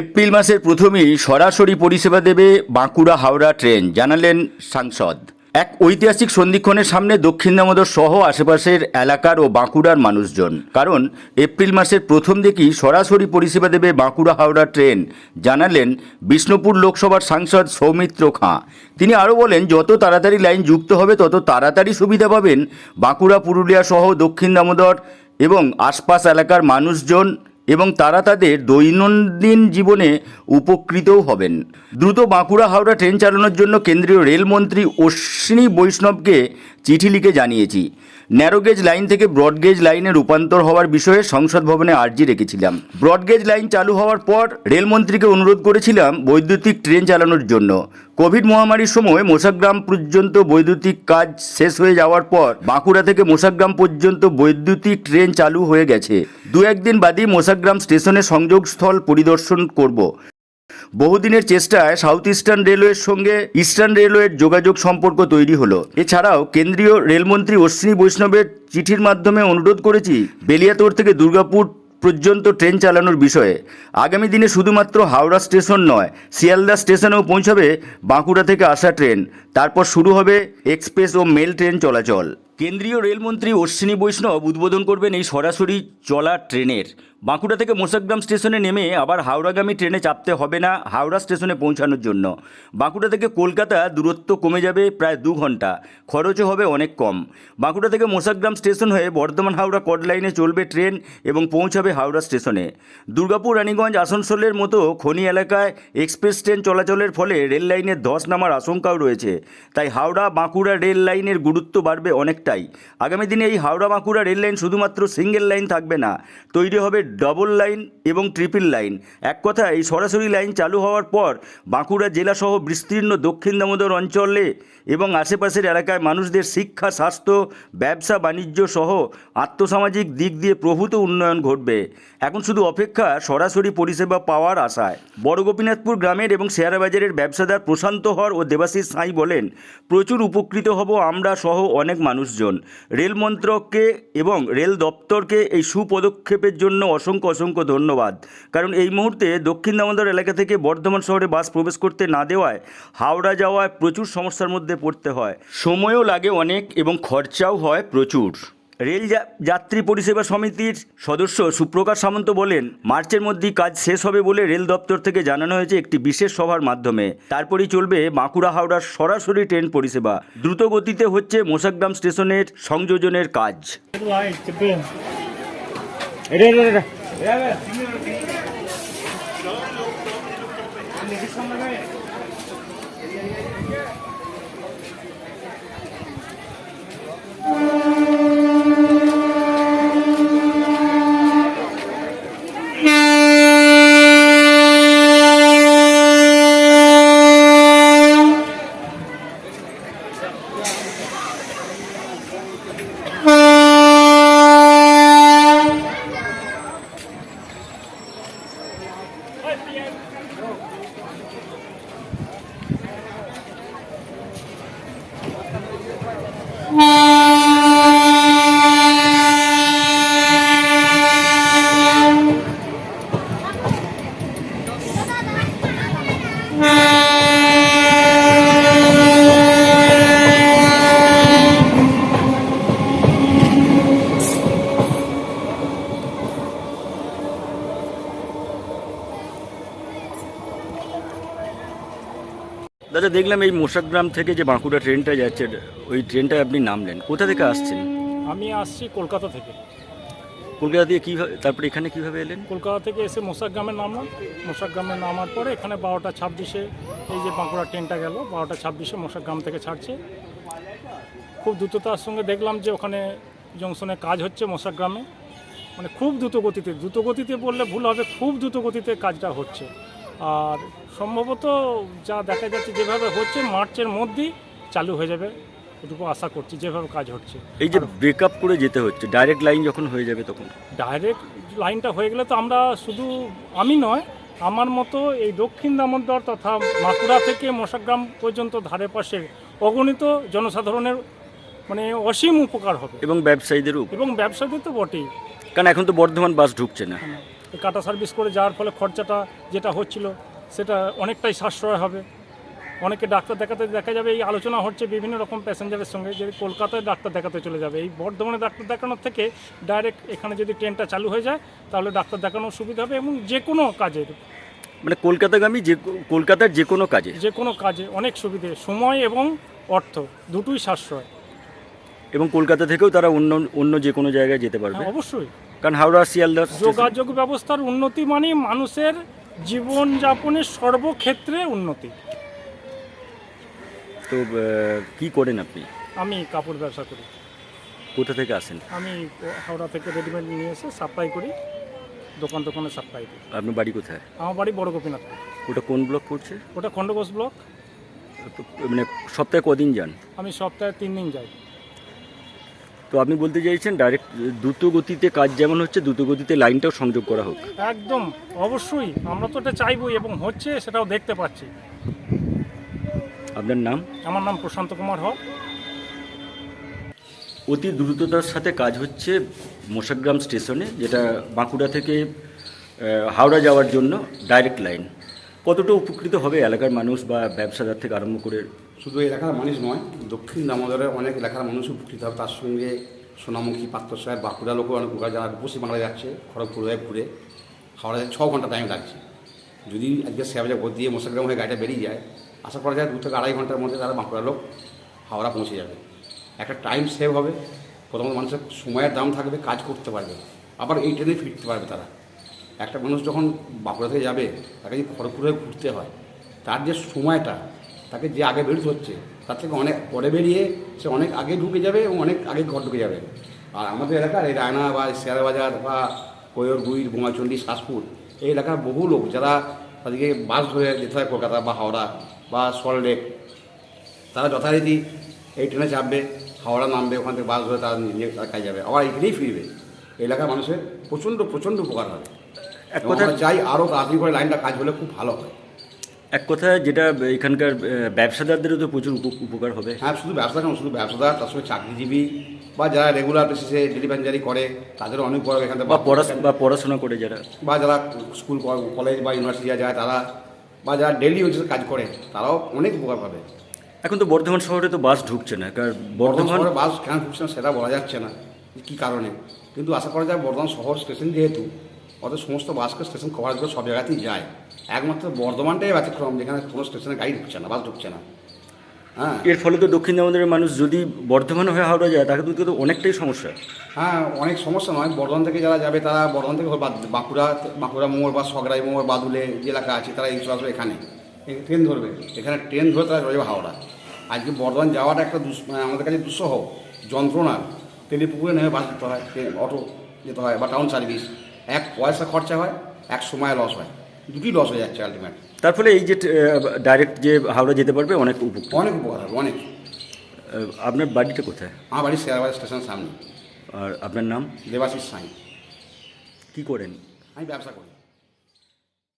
April মাসের প্রথমেই সরাসরি পরিষেবা দেবে বাঁকুড়া হাওড়া ট্রেন, জানালেন সাংসদ। এক ঐতিহাসিক সন্ধিক্ষণের সামনে দক্ষিণ দামোদর সহ আশেপাশের এলাকার ও বাঁকুড়ার মানুষজন, কারণ এপ্রিল মাসের প্রথম দিকেই সরাসরি পরিষেবা দেবে বাঁকুড়া হাওড়া ট্রেন, জানালেন বিষ্ণুপুর লোকসভার সাংসদ সৌমিত্র খাঁ। তিনি আরও বলেন, যত তাড়াতাড়ি লাইন যুক্ত হবে তত তাড়াতাড়ি সুবিধা পাবেন বাঁকুড়া, পুরুলিয়া সহ দক্ষিণ দামোদর এবং আশপাশ এলাকার মানুষজন, এবং তারা তাদের দৈনন্দিন জীবনে উপকৃতও হবেন। দ্রুত বাঁকুড়া হাওড়া ট্রেন চালানোর জন্য কেন্দ্রীয় রেলমন্ত্রী অশ্বিনী বৈষ্ণবকে চিঠি লিখে জানিয়েছি। ন্যারোগেজ লাইন থেকে ব্রডগেজ লাইনে রূপান্তর হওয়ার বিষয়ে সংসদ ভবনে আর্জি রেখেছিলাম। ব্রডগেজ লাইন চালু হওয়ার পর রেলমন্ত্রীকে অনুরোধ করেছিলাম বৈদ্যুতিক ট্রেন চালানোর জন্য। কোভিড মহামারীর সময় মোসাগ্রাম পর্যন্ত বৈদ্যুতিক কাজ শেষ হয়ে যাওয়ার পর বাঁকুড়া থেকে মোসাগ্রাম পর্যন্ত বৈদ্যুতিক ট্রেন চালু হয়ে গেছে। দু একদিন বাদেই মোসাগ্রাম স্টেশনে সংযোগস্থল পরিদর্শন করব। বহুদিনের চেষ্টায় সাউথ ইস্টার্ন রেলওয়ের সঙ্গে ইস্টার্ন রেলওয়ের যোগাযোগ সম্পর্ক তৈরি হলো। এছাড়াও কেন্দ্রীয় রেলমন্ত্রী অশ্বিনী বৈষ্ণবের চিঠির মাধ্যমে অনুরোধ করেছি বেলিয়াতোড় থেকে দুর্গাপুর পর্যন্ত ট্রেন চালানোর বিষয়ে। আগামী দিনে শুধুমাত্র হাওড়া স্টেশন নয়, শিয়ালদা স্টেশনেও পৌঁছাবে বাঁকুড়া থেকে আসা ট্রেন। তারপর শুরু হবে এক্সপ্রেস ও মেল ট্রেন চলাচল। কেন্দ্রীয় রেলমন্ত্রী অশ্বিনী বৈষ্ণব উদ্বোধন করবেন এই সরাসরি চলা ট্রেনের। বাঁকুড়া থেকে মোসাগ্রাম স্টেশনে নেমে আবার হাওড়াগামী ট্রেনে চাপতে হবে না হাওড়া স্টেশনে পৌঁছানোর জন্য। বাঁকুড়া থেকে কলকাতা দূরত্ব কমে যাবে প্রায় 2 ঘন্টা, খরচও হবে অনেক কম। বাঁকুড়া থেকে মোসাগ্রাম স্টেশন হয়ে বর্ধমান হাওড়া কড লাইনে চলবে ট্রেন এবং পৌঁছাবে হাওড়া স্টেশনে। দুর্গাপুর, রানীগঞ্জ, আসানসোলের মতো খনি এলাকায় এক্সপ্রেস ট্রেন চলাচলের ফলে রেল লাইনের ধস নামার আশঙ্কাও রয়েছে। তাই হাওড়া বাঁকুড়া রেল লাইনের গুরুত্ব বাড়বে অনেকটাই। আগামী দিনে এই হাওড়া বাঁকুড়া রেল লাইন শুধুমাত্র সিঙ্গেল লাইন থাকবে না, তৈরি হবে ডবল লাইন এবং ট্রিপল লাইন। এক কথায় এই সরাসরি লাইন চালু হওয়ার পর বাঁকুড়া জেলাসহ বিস্তীর্ণ দক্ষিণ দামোদর অঞ্চলে এবং আশেপাশের এলাকায় মানুষদের শিক্ষা, স্বাস্থ্য, ব্যবসা বাণিজ্য সহ আর্থসামাজিক দিক দিয়ে প্রভূত উন্নয়ন ঘটবে। এখন শুধু অপেক্ষা সরাসরি পরিষেবা পাওয়ার আশায়। বড় গোপীনাথপুর গ্রামের এবং শেয়ারা বাজারের ব্যবসাদার প্রশান্ত হর ও দেবাশিস সাঁই বলেন, প্রচুর উপকৃত হব আমরা সহ অনেক মানুষজন। রেল মন্ত্রককে এবং রেল দপ্তরকে এই সুপদক্ষেপের জন্য অসংখ্য ধন্যবাদ। কারণ এই মুহূর্তে দক্ষিণ দামোদর এলাকা থেকে বর্ধমান শহরে বাস প্রবেশ করতে না দেওয়ায় হাওড়া যাওয়ায় প্রচুর সমস্যার মধ্যে পড়তে হয়, সময়ও লাগে অনেক এবং খরচাও হয় প্রচুর। রেল যাত্রী পরিষেবা সমিতির সদস্য সুপ্রকাশ সামন্ত বলেন, মার্চের মধ্যেই কাজ শেষ হবে বলে রেল দপ্তর থেকে জানানো হয়েছে একটি বিশেষ সভার মাধ্যমে। তারপরেই চলবে বাঁকুড়া হাওড়ার সরাসরি ট্রেন পরিষেবা। দ্রুত গতিতে হচ্ছে মোসাগ্রাম স্টেশনের সংযোজনের কাজ। দাদা, দেখলাম এই মোসাগ্রাম থেকে যে বাঁকুড়া ট্রেনটা যাচ্ছে, ওই ট্রেনটায় আপনি নামলেন। কোথা থেকে আসছেন? আমি আসছি কলকাতা থেকে। কলকাতা দিয়ে কীভাবে, তারপরে এখানে কীভাবে এলেন? কলকাতা থেকে এসে মোসাগ্রামে নামলাম। মোসাগ্রামে নামার পরে এখানে 12টা 26-এ এই যে বাঁকুড়া ট্রেনটা গেল, 12টা 26-এ মোসাগ্রাম থেকে ছাড়ছে। খুব দ্রুততার সঙ্গে দেখলাম যে ওখানে জংশনে কাজ হচ্ছে মোসাগ্রামে, মানে খুব দ্রুত গতিতে বললে ভুল হবে, খুব দ্রুত গতিতে কাজটা হচ্ছে। আর সম্ভবত যা দেখা যাচ্ছে যেভাবে হচ্ছে মার্চের মধ্যেই চালু হয়ে যাবে, এটুকু আশা করছি যেভাবে কাজ হচ্ছে। এই যে ব্রেকআপ করে যেতে হচ্ছে, ডাইরেক্ট লাইন যখন হয়ে যাবে তখন? ডাইরেক্ট লাইনটা হয়ে গেলে তো আমরা শুধু আমি নয়, আমার মতো এই দক্ষিণ দামোদর তথা বাঁকুড়া থেকে মোসাগ্রাম পর্যন্ত ধারে পাশে অগণিত জনসাধারণের মানে অসীম উপকার হবে, এবং ব্যবসায়ীদেরও। এবং ব্যবসায়ীদের তো বটেই, কারণ এখন তো বর্ধমান বাস ঢুকছে না। এই কাটা সার্ভিস করে যাওয়ার ফলে খরচাটা যেটা হচ্ছিল সেটা অনেকটাই সাশ্রয় হবে। অনেকে ডাক্তার দেখাতে দেখা যাবে, এই আলোচনা হচ্ছে বিভিন্ন রকম প্যাসেঞ্জারের সঙ্গে যে কলকাতায় ডাক্তার দেখাতে চলে যাবে, এই বর্ধমানে ডাক্তার দেখানোর থেকে ডাইরেক্ট এখানে যদি ট্রেনটা চালু হয়ে যায় তাহলে ডাক্তার দেখানোর সুবিধা হবে এবং যে কোনো কাজের মানে কলকাতাগামী কলকাতার যে কোনো কাজে অনেক সুবিধে, সময় এবং অর্থ দুটোই সাশ্রয়। এবং কলকাতা থেকেও তারা অন্য যে কোনো জায়গায় যেতে পারবে। হ্যাঁ, অবশ্যই। কারণ হাওড়া শিয়ালদা যোগাযোগ ব্যবস্থার উন্নতি মানে মানুষের জীবনযাপনের সর্বক্ষেত্রে উন্নতি। তো কি করেন আপনি? আমি কাপড় ব্যবসা করি। কোথা থেকে আসেন? আমি হাওড়া থেকে রেডিমেড নিয়ে এসে সাপ্লাই করি, দোকানে সাপ্লাই করি। আপনার বাড়ি কোথায়? আমার বাড়ি বড় গোপীনাথপুর। ওটা কোন ব্লক পড়ছে? ওটা খণ্ডঘোষ ব্লক। মানে সপ্তাহে কদিন যান? আমি সপ্তাহে 3 দিন যাই। তো আপনি বলতে চাইছেন ডাইরেক্ট দ্রুত গতিতে কাজ যেমন হচ্ছে, দ্রুত গতিতে লাইনটাও সংযোগ করা হোক? একদম অবশ্যই, আমরা তো এটা চাইবই এবং হচ্ছে, সেটাও দেখতে পাচ্ছি। আপনার নাম? আমার নাম প্রশান্ত কুমার হক। অতি দ্রুততার সাথে কাজ হচ্ছে মোশাগ্রাম স্টেশনে, যেটা বাঁকুড়া থেকে হাওড়া যাওয়ার জন্য ডাইরেক্ট লাইন। কতটা উপকৃত হবে এলাকার মানুষ বা ব্যবসাদার থেকে আরম্ভ করে? শুধু এলাকার মানুষ নয়, দক্ষিণ দামোদরের অনেক এলাকার মানুষ উপকৃত হবে। তার সঙ্গে সোনামুখী, পাত্রসাহেব, বাঁকুড়া লোকও অনেক উপকার, যারা পশ্চিমবাংলায় যাচ্ছে খড়গপুর হয়ে ঘুরে হাওড়া 6 ঘন্টা টাইম লাগছে। যদি আজকে শেয়াবাজার ভোট দিয়ে মোশাগ্রাম হয়ে গাড়িটা বেরিয়ে যায়, আশা করা যায় 2 থেকে 2.5 ঘন্টার মধ্যে তারা বাঁকুড়া লোক হাওড়া পৌঁছে যাবে। একটা টাইম সেভ হবে, প্রথমত মানুষের সময়ের দাম থাকবে, কাজ করতে পারবে, আবার এই ট্রেনে ফিরতে পারবে তারা। একটা মানুষ যখন বাঁকুড়া থেকে যাবে, তাকে যদি খড়গপুর হয়ে ঘুরতে হয়, তার যে সময়টা, তাকে যে আগে বেরোতে হচ্ছে তার থেকে অনেক পরে বেরিয়ে সে অনেক আগে ঢুকে যাবে এবং অনেক আগে ঘর ঢুকে যাবে। আর আমাদের এলাকার এই রায়না বা শেয়ারবাজার বা কৈরগুইর, বোমাচন্ডী, শাসপুর, এই এলাকার বহু লোক যারা তাদেরকে বাস ধরে যেতে হয় কলকাতা বা হাওড়া বা সল্টলেক, তারা যথারীতি এই ট্রেনে চাপবে, হাওড়া নামবে, ওখান থেকে বাস ধরে তারা নিজের কাজে যাবে, আবার এখানেই ফিরবে। এই এলাকার মানুষের প্রচণ্ড উপকার হবে। এক কথা চাই আরও তাড়াতাড়ি করে লাইনটা কাজ হলে খুব ভালো হয়। এক কথায় যেটা এখানকার ব্যবসাদারদেরও তো প্রচুর উপকার হবে। হ্যাঁ, শুধু ব্যবসা কেন, শুধু ব্যবসাদার, তার সঙ্গে চাকরিজীবী বা যারা রেগুলার বেসিসে ডেলিভারি করে তাদেরও অনেক বড় এখান থেকে, বা পড়াশোনা করে যারা, বা যারা স্কুল কলেজ বা ইউনিভার্সিটি যায় তারা, বা যারা ডেলি ওয়েজেস কাজ করে তারাও অনেক উপকার পাবে। এখন তো বর্ধমান শহরে তো বাস ঢুকছে না, কারণ বর্ধমান শহরে বাস কেন ঢুকছে না সেটা বলা যাচ্ছে না কী কারণে, কিন্তু আশা করা যায় বর্ধমান শহর স্টেশন যেহেতু, অত সমস্ত বাসকে স্টেশন কভারেজ করে সব জায়গাতেই যায়। একমাত্র বর্ধমানটাই ব্যতিক্রম যেখানে কোনো স্টেশনে গাড়ি ঢুকছে না, বাস ঢুকছে না। হ্যাঁ, এর ফলে তো দক্ষিণ দামোদরের মানুষ যদি বর্ধমান হয়ে হাওড়া যায়, তাকে তো অনেকটাই সমস্যা। হ্যাঁ, অনেক সমস্যা নয়। বর্ধমান থেকে যারা যাবে তারা বর্ধমান থেকে বাঁকুড়া মোড় বা সগড়াই মোড়, বাদুলে যে এলাকা আছে, তারা এই সরাসরি এখানে ট্রেন ধরবে, এখানে ট্রেন ধরে তারা চলে যাবে হাওড়া। আজকে বর্ধমান যাওয়াটা একটা আমাদের কাছে দুঃসহ যন্ত্রণা। তেলিপুকুরে নেমে বাস যেতে হয়, অটো যেতে হয়, বা টাউন সার্ভিস। এক পয়সা খরচা হয়, এক সময় লস হয়, দুটোই লস হয়ে যাচ্ছে আলটিমেট। তার ফলে এই যে ডাইরেক্ট যে হাওড়া যেতে পারবে অনেক উপকার হবে, অনেক। আপনার বাড়িটা কোথায়? আমার বাড়ি শেয়ারবাজার স্টেশনের সামনে। আর আপনার নাম? দেবাশিস সাঁই। কি করেন? আমি ব্যবসা করি।